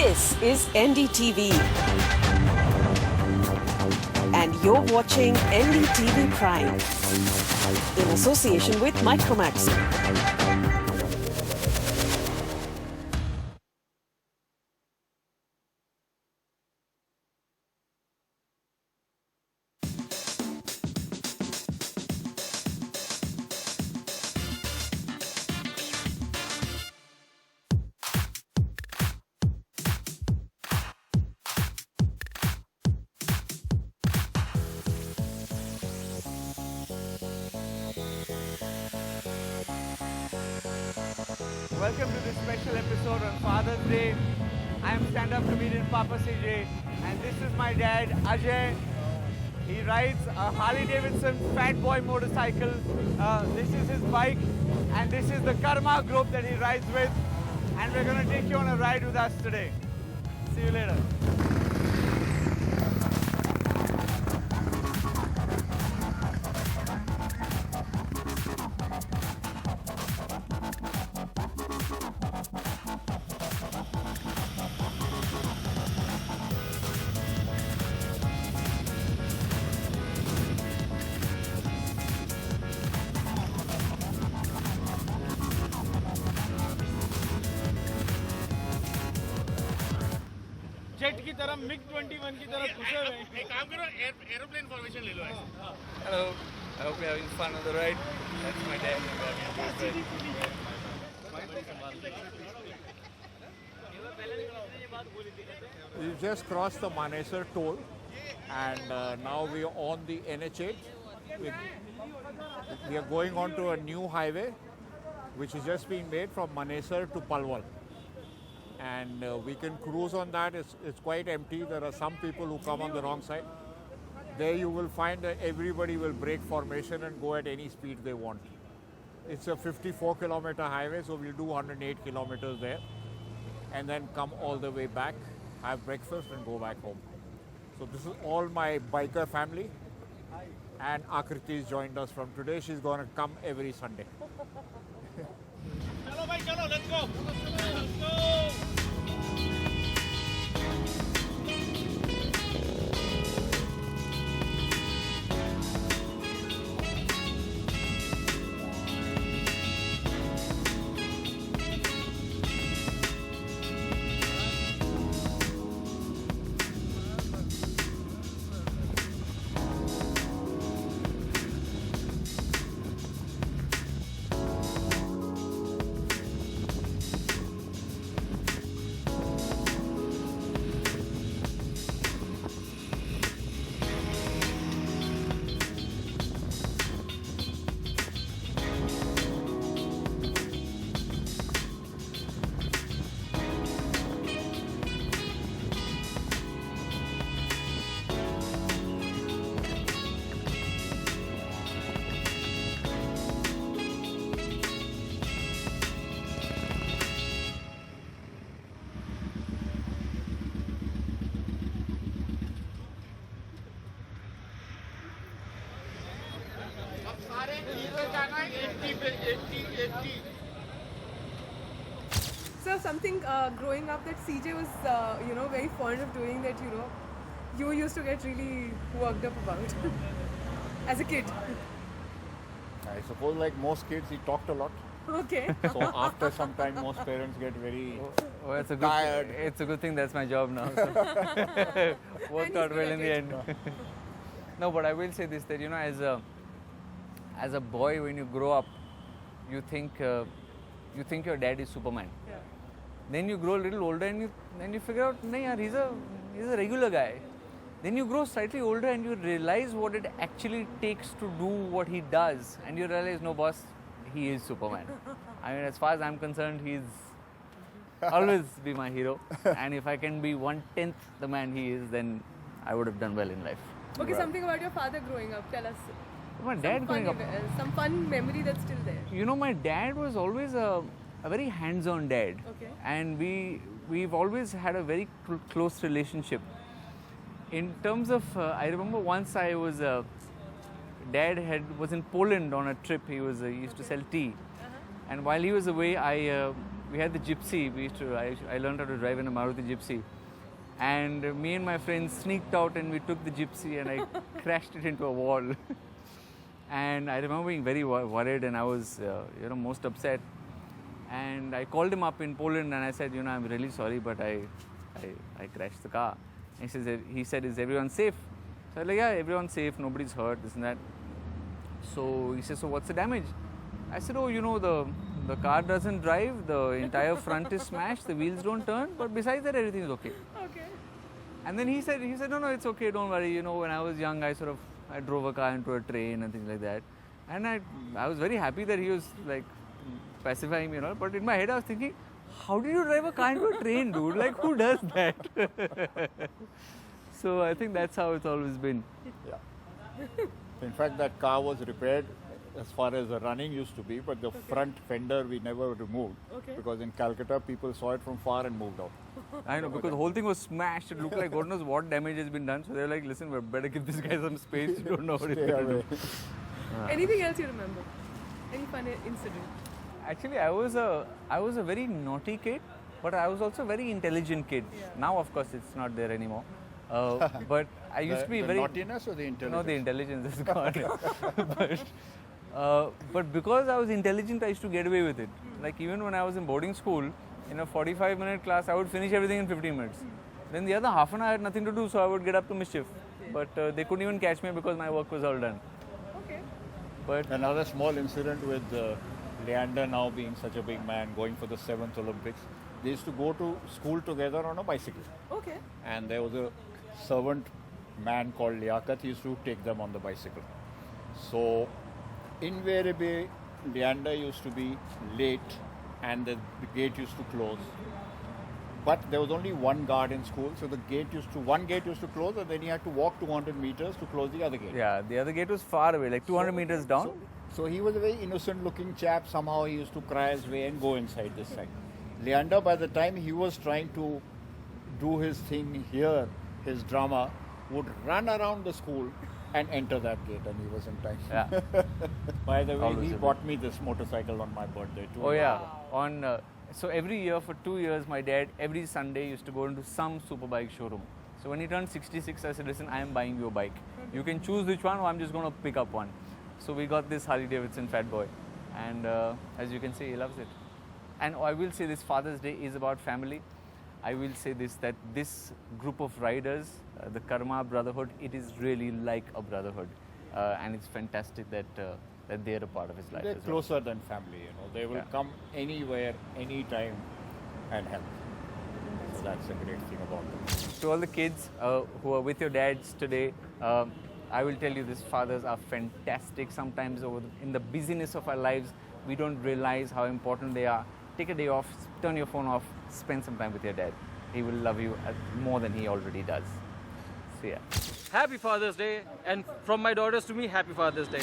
This is NDTV. And you're watching NDTV Prime in association with Micromax. Welcome to this special episode on Father's Day. I am stand-up comedian Papa CJ, and this is my dad Ajay. He rides a Harley Davidson Fat Boy motorcycle. This is his bike, and this is the Karma group that he rides with. And we're going to take you on a ride with us today. See you later. Jet की तरह MiG 21 की तरह घुसे हुए हैं। एक काम करो एरोप्लेन फॉर्मेशन ले लो ऐसे। Hello. I hope you're having fun on the ride. That's my dad. We just crossed the Manesar toll and now we are on the NH8. We are going on to a new highway which is just being made from Manesar to Palwal. And we can cruise on that. It's quite empty. There are some people who come on the wrong side. There you will find that everybody will break formation and go at any speed they want. It's a 54-kilometer highway, so we'll do 108 kilometers there and then come all the way back, have breakfast and go back home. So this is all my biker family, and Akriti's joined us from today. She's going to come every Sunday. चलो भाई चलो let's go let's go So something growing up that CJ was, very fond of doing that, you used to get really worked up about as a kid. I suppose like most kids, he talked a lot. Okay. So after some time, most parents get very Oh, it's a good. tired. It's a good thing that's my job now. So. Worked out well in the end. No, but I will say this: that as a boy, when you grow up, you think your dad is Superman. Yeah. Then you grow a little older and you figure out, no, yaar, he's a regular guy. Then you grow slightly older and you realize what it actually takes to do what he does, and you realize, no, boss, he is Superman. I mean, as far as I'm concerned, he's always be my hero. And if I can be 1/10 the man he is, then I would have done well in life. Okay, something about your father growing up. Tell us. My dad growing up, Some fun memory that's still there. my dad was always a very hands-on dad. Okay. And we've always had a very close relationship. In terms of, I remember once I was, Dad was in Poland on a trip. He used to sell tea, and while he was away, we had the gypsy. I learned how to drive in a Maruti gypsy. And me and my friends sneaked out and we took the gypsy and I crashed it into a wall. And I remember being very worried and I was, most upset. And I called him up in Poland and I said, I'm really sorry, but I crashed the car. And he said, is everyone safe? So I was like, yeah, everyone's safe, nobody's hurt, this and that. So he said, so what's the damage? I said, the car doesn't drive, the entire front is smashed, the wheels don't turn, but besides that, everything is okay. Okay. And then he said, no, it's okay, don't worry. When I was young, I drove a car into a train and things like that. And I was very happy that he was like pacifying me, but in my head I was thinking, how did you drive a car into a train, dude? Like, who does that? So I think that's how it's always been. Yeah. In fact, that car was repaired as far as the running used to be, but the front fender we never removed. Okay. Because in Calcutta, people saw it from far and moved out. I know, because the whole thing was smashed. It looked like God knows what damage has been done. So they're like, listen, we better give this guy some space. You don't know what he's going to do. Anything else you remember? Any funny incident? Actually, I was a very naughty kid, but I was also a very intelligent kid. Yeah. Now, of course, it's not there anymore. But I used to be the very... naughtiness or the intelligence? No, the intelligence is gone. But because I was intelligent, I used to get away with it. Like even when I was in boarding school, in a 45-minute class, I would finish everything in 15 minutes. Then the other half an hour I had nothing to do, so I would get up to mischief. But they couldn't even catch me because my work was all done. Okay. But another small incident with Leander now being such a big man, going for the 7th Olympics. They used to go to school together on a bicycle. Okay. And there was a servant man called Liaquat. He used to take them on the bicycle. So invariably, Leander used to be late and the gate used to close. But there was only one guard in school, so one gate used to close, and then he had to walk 200 meters to close the other gate. yeah, the other gate was far away, like 200 meters down. So he was a very innocent looking chap. Somehow he used to cry his way and go inside this side. Leander, by the time he was trying to do his thing here, his drama, would run around the school and enter that gate, and he was in time. Yeah. By the way, Always he a bought me this motorcycle on my birthday too. Oh yeah. So every year for 2 years, my dad every Sunday used to go into some superbike showroom. So when he turned 66, I said, listen, I am buying you a bike. You can choose which one, or I'm just going to pick up one. So we got this Harley Davidson Fat Boy, and as you can see, he loves it. And I will say this Father's Day is about family. I will say this, that this group of riders, the Karma Brotherhood, it is really like a brotherhood, and it's fantastic that that they're a part of his life. They're as well. closer than family, They will come anywhere, anytime, and help. So that's a great thing about them. To all the kids who are with your dads today, I will tell you this, fathers are fantastic. Sometimes in the busyness of our lives, we don't realize how important they are. Take a day off, turn your phone off, spend some time with your dad. He will love you more than he already does. See ya. Happy Father's Day, and from my daughters to me, Happy Father's Day.